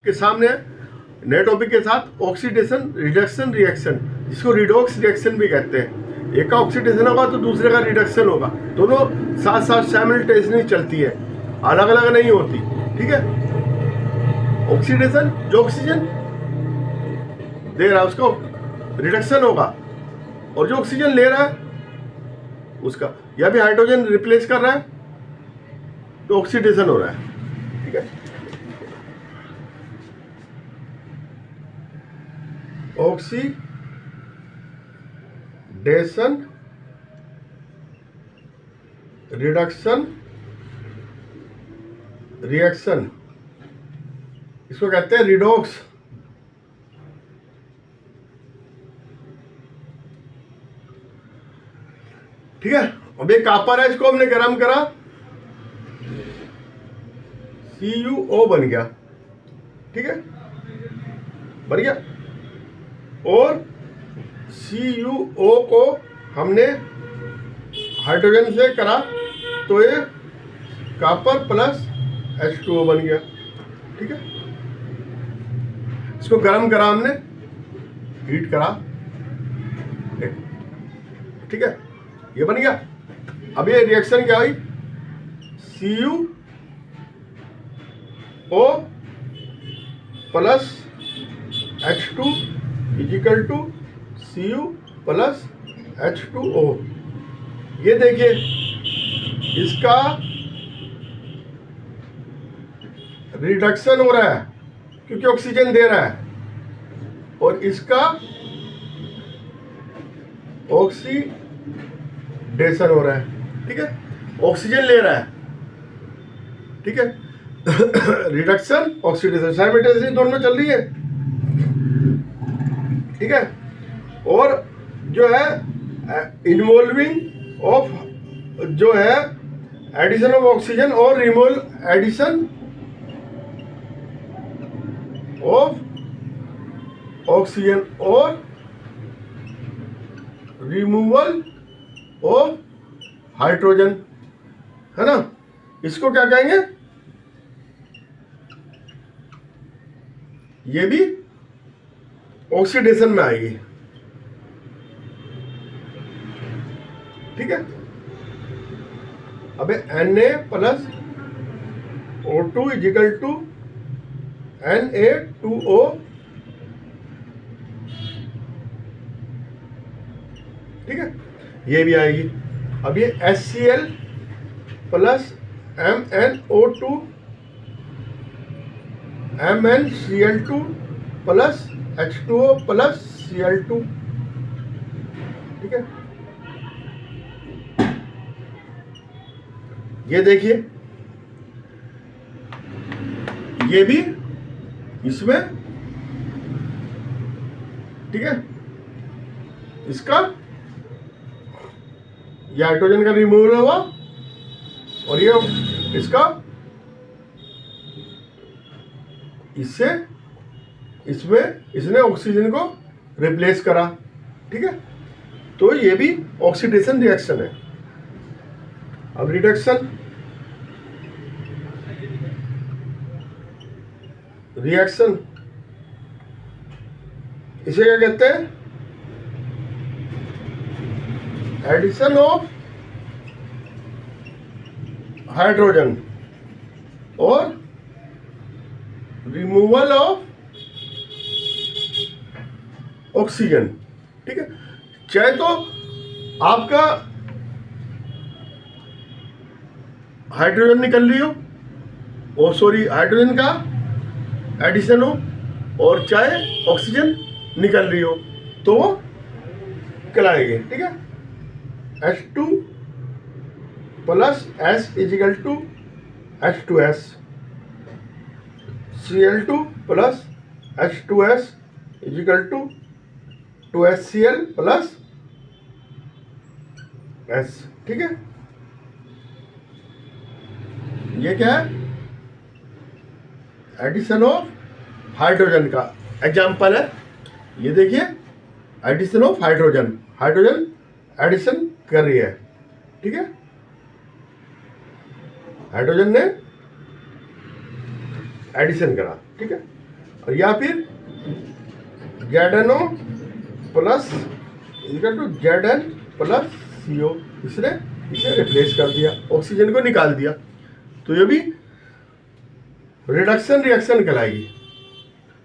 के सामने नए टॉपिक के साथ ऑक्सीडेशन रिडक्शन रिएक्शन, जिसको रिडॉक्स रिएक्शन भी कहते हैं। एक का ऑक्सीडेशन होगा तो दूसरे का रिडक्शन होगा, दोनों साथ साथ साइमल्टेनियसली चलती है, अलग अलग नहीं होती। ठीक है, ऑक्सीडेशन जो ऑक्सीजन दे रहा है उसका रिडक्शन होगा, और जो ऑक्सीजन ले रहा है उसका, या भी हाइड्रोजन रिप्लेस कर रहा है तो ऑक्सीडेशन हो रहा है। ठीक है, ऑक्सीडेशन रिडक्शन रिएक्शन, इसको कहते हैं रिडॉक्स। ठीक है, अब एक कॉपर है, इसको हमने गर्म करा, CuO बन गया। ठीक है, बन गया, और CuO को हमने हाइड्रोजन से करा तो ये कॉपर प्लस H2O बन गया। ठीक है, इसको गर्म करा हमने, हीट करा, ठीक है, ये बन गया। अब ये रिएक्शन क्या हुई, CuO plus H2 equal to Cu plus H2O। ये देखिए, इसका रिडक्शन हो रहा है क्योंकि ऑक्सीजन दे रहा है, और इसका ऑक्सीडेशन हो रहा है। ठीक है, ऑक्सीजन ले रहा है। ठीक है, रिडक्शन ऑक्सीडेशन साइमल्टेनियसली दोनों चल रही है। ठीक है, और जो है इन्वॉल्विंग ऑफ जो है एडिशन ऑफ ऑक्सीजन और रिमूवल एडिशन ऑफ ऑक्सीजन और रिमूवल ऑफ हाइड्रोजन, है ना। इसको क्या कहेंगे, ये भी ऑक्सीडेशन में आएगी। ठीक है, अब Na plus O2 is equal to Na2O। ठीक है, ये भी आएगी। अब ये HCl plus MnO2 MnCl2 plus H2O plus Cl2। ठीक है, ये देखिए, ये भी इसमें, ठीक है, इसका ये हाइड्रोजन का रिमूवल हुआ, और ये इसका इससे इसमें इसने ऑक्सीजन को रिप्लेस करा। ठीक है, तो ये भी ऑक्सीडेशन रिएक्शन है। अब रिडक्शन रिएक्शन, इसे क्या कहते हैं, एडिशन ऑफ हाइड्रोजन और रिमूवल ऑफ ऑक्सीजन। ठीक है, चाहे तो आपका हाइड्रोजन निकल रही हो, और सॉरी हाइड्रोजन का एडिशन हो, और चाहे ऑक्सीजन निकल रही हो, तो वो कहलाएंगे। ठीक है, H2 plus S equal to H2S, Cl2 plus H2S equal to 2HCl plus S। ठीक है, ये क्या है, एडिशन ऑफ हाइड्रोजन का एग्जाम्पल है। ये देखिए, addition of hydrogen, hydrogen addition कर रही है। ठीक है, हाइड्रोजन ने एडिशन करा। ठीक है, या फिर ZnO plus equal to Zn plus CO, इसने इसे रिप्लेस कर दिया, ऑक्सीजन को निकाल दिया। तो ये भी रिडक्शन रिएक्शन कहलाएगी।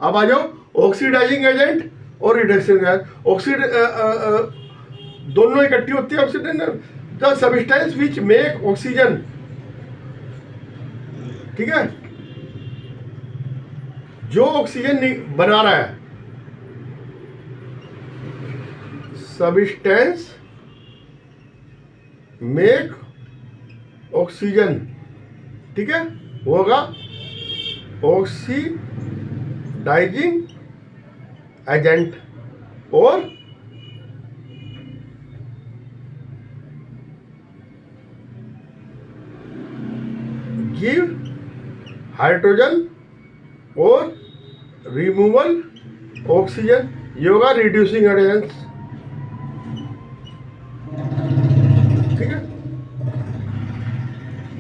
अब आ जाओ ऑक्सीडाइजिंग एजेंट और रिडक्शन एजेंट, दोनों इकट्ठी होती है oxidation. The substance which make oxygen, ठीक है, जो ऑक्सीजन बना रहा है, सब्सटेंस मेक ऑक्सीजन, ठीक है, होगा ऑक्सीडाइजिंग एजेंट और गिव हाइड्रोजन और रिमूवल ऑक्सीजन, ये होगा रिड्यूसिंग एजेंट्स, ठीक है।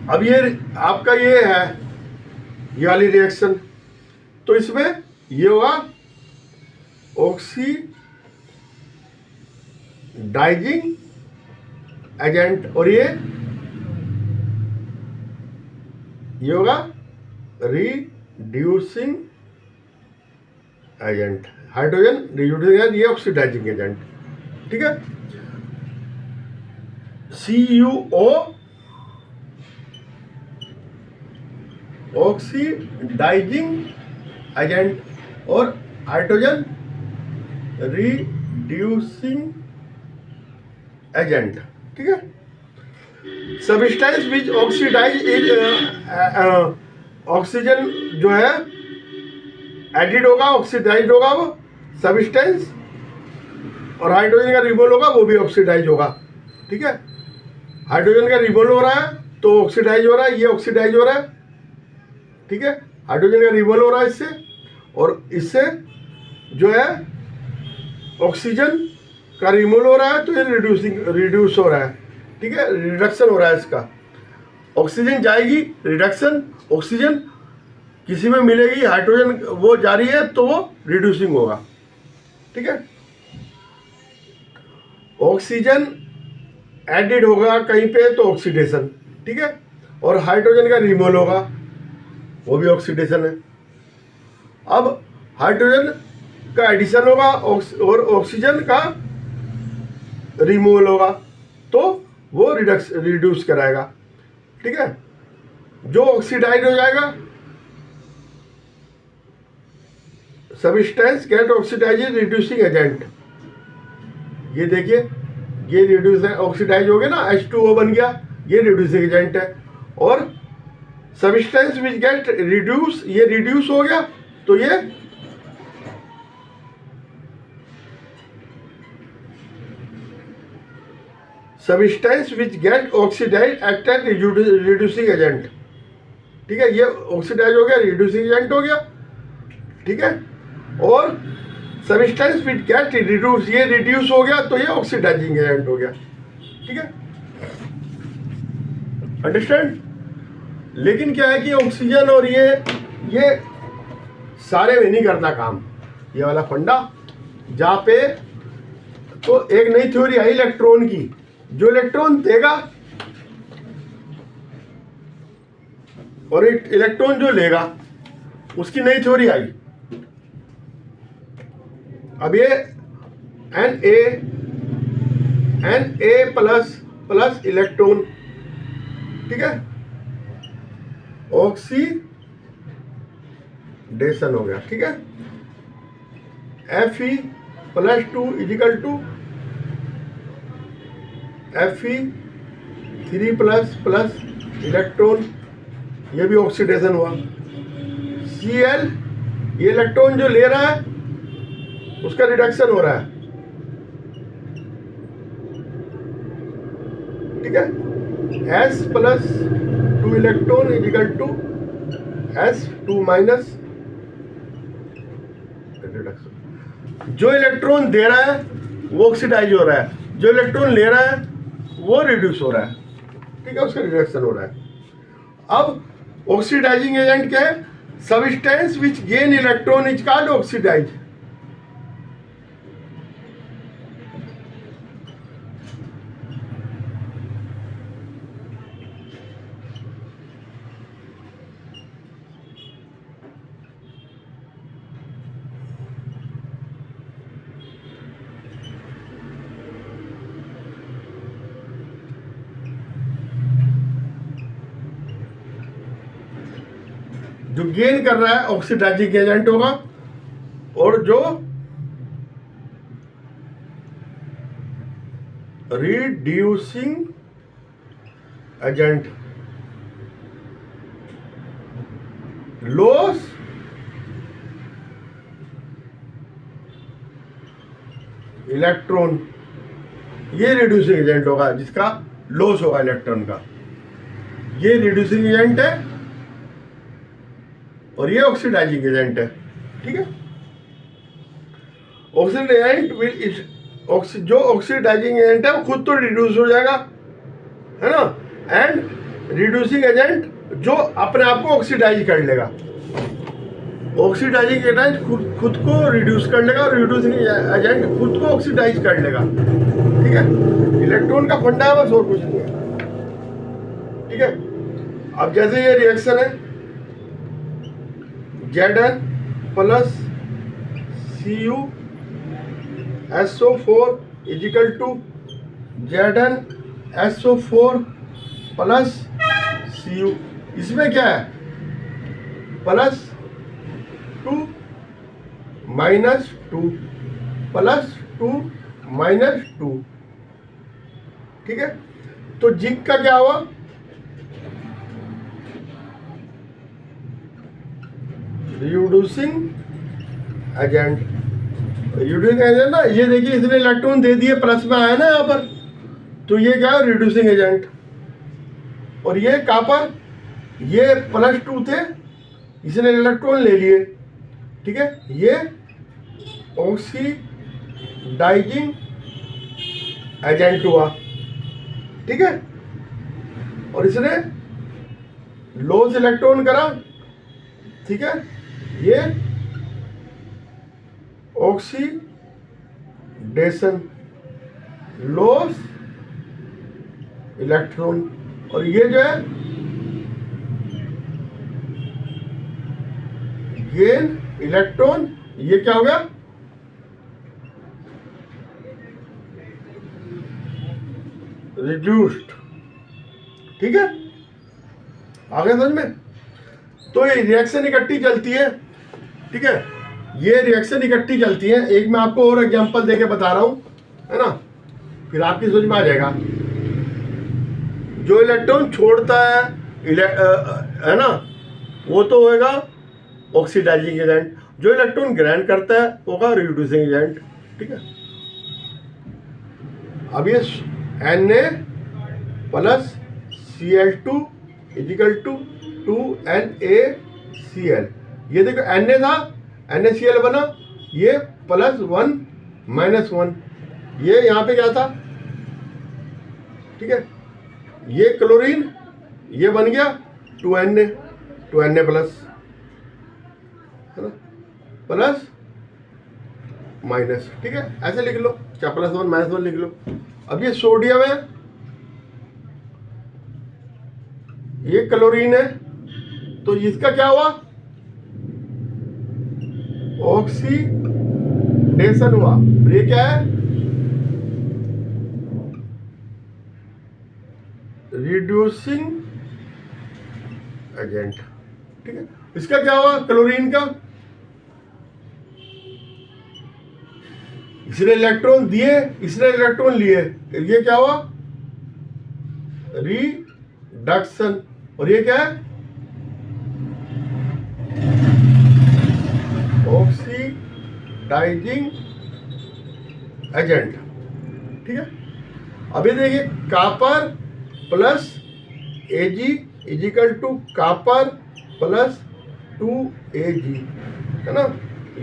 अब ये आपका ये है ये वाली रिएक्शन, तो इसमें ये होगा ऑक्सीडाइजिंग एजेंट और ये होगा reducing agent, hydrogen reducing agent, ये ऑक्सीडाइजिंग एजेंट, ठीक है। CuO ऑक्सीडाइजिंग एजेंट और हाइड्रोजन रिड्यूसिंग एजेंट, ठीक है। Substance which oxidise is, oxygen जो है एडिड होगा, ऑक्सीडाइज होगा वो सब्सटेंस, और हाइड्रोजन का रिमूवल होगा वो भी ऑक्सीडाइज होगा, ठीक है। हाइड्रोजन का रिमूवल हो रहा है तो ऑक्सीडाइज हो रहा है, ये ऑक्सीडाइज हो रहा है, ठीक है। हाइड्रोजन का रिमूवल हो रहा है इससे, और इससे जो है ऑक्सीजन का रिमूवल हो रहा है तो ये रिड्यूस हो रहा है, ठीक है, रिडक्शन हो रहा है इसका। ऑक्सीजन जाएगी, रिडक्शन, ऑक्सीजन किसी में मिलेगी, हाइड्रोजन वो जा रही है तो वो रिड्यूसिंग होगा, ठीक है। ऑक्सीजन एडिड होगा कहीं पे तो ऑक्सीडेशन, ठीक है, और हाइड्रोजन का रिमूवल होगा वो भी ऑक्सीडेशन है। अब हाइड्रोजन का एडिशन होगा और ऑक्सीजन का रिमूवल होगा तो वो रिड्यूस कराएगा, ठीक है। जो ऑक्सीडाइज हो जाएगा, substance get oxidise reducing agent, ये देखिए ये रिड्यूस ऑक्सीडाइज हो गया ना, H2O बन गया, ये रिड्यूसिंग एजेंट है। और सब्सटेंस विच गेट रिड्यूस, ये रिड्यूस हो गया तो ये substance which get oxidise act as reducing agent, ठीक है, ये ऑक्सीडाइज हो गया, रिड्यूसिंग एजेंट हो गया, ठीक है। और सब्सटेंस विच गेट रिड्यूस, ये रिड्यूस हो गया तो ये ऑक्सीडाइजिंग एजेंट हो गया, ठीक है, अंडरस्टैंड। लेकिन क्या है कि ऑक्सीजन और ये सारे में नहीं करता काम, ये वाला फंडा, जहाँ पे तो एक नई थ्योरी आई इलेक्ट्रॉन की, जो इलेक्ट्रॉन देगा और एक इलेक्ट्रॉन जो लेगा उसकी नई थ्योरी आई। अब ये Na प्लस इलेक्ट्रॉन, ठीक है, ऑक्सीडेशन हो गया, ठीक है। Fe+2 is equal to Fe3+ electron, ये भी ऑक्सीडेशन हुआ। Cl, ये इलेक्ट्रॉन जो ले रहा है उसका रिडक्शन हो रहा है, ठीक है। S+2 electron equal to S2- reduction. जो इलेक्ट्रॉन दे रहा है वो ऑक्सीडाइज हो रहा है, जो इलेक्ट्रॉन ले रहा है वो रिड्यूस हो रहा है, ठीक है, उसका रिडक्शन हो रहा है। अब ऑक्सीडाइजिंग एजेंट क्या है, substance which gain electron is called oxidise. जो गेन कर रहा है ऑक्सीडाइजिंग एजेंट होगा, और जो रिड्यूसिंग एजेंट लॉस इलेक्ट्रॉन, ये रिड्यूसिंग एजेंट होगा जिसका लॉस होगा इलेक्ट्रॉन का, ये रिड्यूसिंग एजेंट है और ये ऑक्सीडाइजिंग एजेंट है। ठीक है, ऑक्सीडाइजिंग एजेंट विल जो ऑक्सीडाइजिंग एजेंट है वो खुद तो रिड्यूस हो जाएगा, है ना, एंड रिड्यूसिंग एजेंट जो अपने आप को ऑक्सीडाइज कर लेगा, ऑक्सीडाइजिंग एजेंट खुद को रिड्यूस कर लेगा और रिड्यूसिंग एजेंट खुद को ऑक्सीडाइज कर लेगा। ठीक है, इलेक्ट्रॉन का फंडा है बस, और कुछ नहीं है। ठीक है, अब जैसे ये रिएक्शन है Zn plus Cu SO4 is equal to Zn SO4 plus Cu, इसमें क्या है प्लस 2 माइनस 2 प्लस 2 माइनस 2। ठीक है, तो जिंक का क्या हुआ, रिड्यूसिंग एजेंट, रिड्यूसिंग एजेंट ना, ये देखिए इसने इलेक्ट्रॉन दे दिए, प्लस में आया ना यहाँ पर, तो ये क्या है रिड्यूसिंग एजेंट। और ये कॉपर, ये प्लस 2 थे, इसने इलेक्ट्रॉन ले लिए। ठीक है, ये ऑक्सीडाइजिंग एजेंट हुआ। ठीक है, और इसने लॉस इलेक्ट्रॉन करा। ठीक है, ये ऑक्सीडेशन, लॉस इलेक्ट्रॉन, और ये जो है गेन इलेक्ट्रॉन, ये क्या हो गया रिड्यूस्ड। ठीक है, आगे समझ में। तो ये रिएक्शन इकट्ठी चलती है। ठीक है, ये रिएक्शन इकट्ठी चलती है। एक मैं आपको और एग्जांपल देके बता रहा हूं, है ना, फिर आपकी समझ में आ जाएगा। जो इलेक्ट्रॉन छोड़ता है ना, वो तो होएगा ऑक्सीडाइजिंग एजेंट, जो इलेक्ट्रॉन ग्रहण करता है वो होगा रिड्यूसिंग एजेंट। ठीक है, अब ये Na plus Cl2 is equal to 2NaCl, ये देखो Na था, NaCl बना, ये प्लस 1 माइनस 1, ये यहाँ पे क्या था। ठीक है, ये क्लोरीन, ये बन गया 2Na प्लस, है ना, प्लस माइनस। ठीक है, ऐसे लिख लो, क्या प्लस 1 माइनस 1 लिख लो। अब ये सोडियम है, ये क्लोरीन है, तो इसका क्या हुआ ऑक्सीडेशन हुआ। ये क्या है रिड्यूसिंग एजेंट। ठीक है, इसका क्या हुआ क्लोरीन का, इसने इलेक्ट्रॉन दिए, इसने इलेक्ट्रॉन लिए, ये क्या हुआ रिडक्शन। और ये क्या है ऑक्सीडाइजिंग एजेंट। ठीक है, अभी देखिए copper plus Ag equal to copper plus 2Ag, है ना,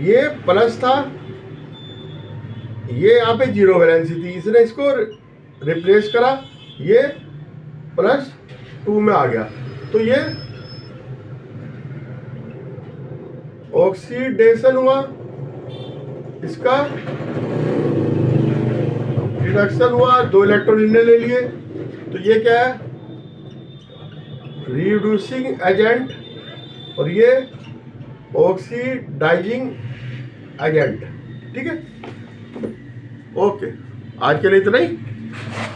ये प्लस था, ये यहाँ पे जीरो वैलेंसी थी, इसने इसको रिप्लेस करा, ये प्लस 2 में आ गया, तो ये ऑक्सीडेशन हुआ, इसका रिडक्शन हुआ, 2 इलेक्ट्रॉन इनने ले लिए, तो ये क्या है, रिड्यूसिंग एजेंट, और ये ऑक्सीडाइजिंग एजेंट। ठीक है, ओके, आज के लिए इतना ही।